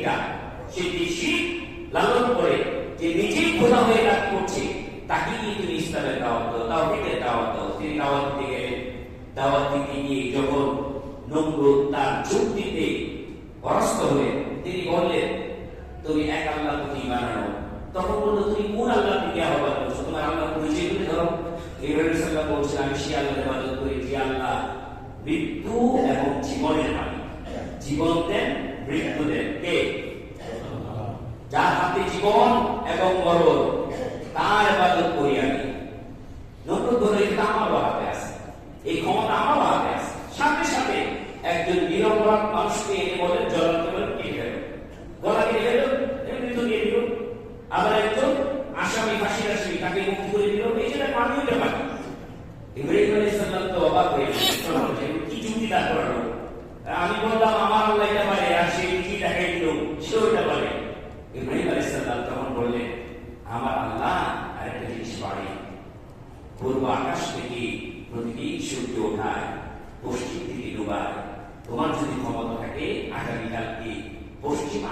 ব্যক্তিটা সে যে শিরক লালন করে, যে নিজেই খোদা হয়ে কাজ করছে, তাকে কি তুমি ইসলামের দাওয়াত দাও, তাওহীদের দাওয়াত দাও। তিনি দাওয়াত দিতে গেলেন। দাওয়াত দিতে গিয়ে যখন নমরুদ তার যুক্তিতে পরাস্ত হয়ে তিনি বললেন, তুমি এক আল্লাহ প্রতি ঈমান আনো। তখন বলল, তুমি কোন আল্লাহ থেকে আহ্বান করছো? তোমার আল্লাহ পরিচয় তুলে ধরো। ইব্রাহিম সাল্লাল্লাহু আলাইহি ওয়াসাল্লাম বলছেন, আমি সেই আল্লাহর ইবাদত করি যে আল্লাহ মৃত্যু এবং জীবনের মালিক। জীবন দেন, মৃত্যু দেন কে? যার হাতে জীবন এবং মরণ, তার ইবাদত করি আমি। নতুন ধরে এটা আমারও হাতে আছে, এই ক্ষমতা আমারও হাতে আছে। সাথে সাথে একজন নিরপরাধ মানুষকে এনে বলেন, জ্বলন্ত বলেন কেটে ফেল, গলা কেটে ফেল, মৃত্যু দিয়ে দিল। আবার একজন আসামি, ফাঁসির আসামি, তাকে মুক্তি করে দিল। এই জন্য মানিয়ে ব্যাপার। ইব্রাহিম আলাইহিস সালাম তো অবাক হয়ে গেলেন, কি যুক্তি দাঁড় করানো? আমি বললাম আমার আল্লাহ এটা পারে, আর সে কি দেখাই দিল সেও এটা পারে। ইব্রাহিম আলাইহিস সালাম তখন বললেন, আমার আল্লাহ আরেকটা জিনিস পারে। পূর্ব আকাশ থেকে প্রতিদিন সূর্য ওঠায়, পশ্চিম থেকে ডুবায়। তোমার যদি ক্ষমতা থাকে, আগামীকালকে পশ্চিম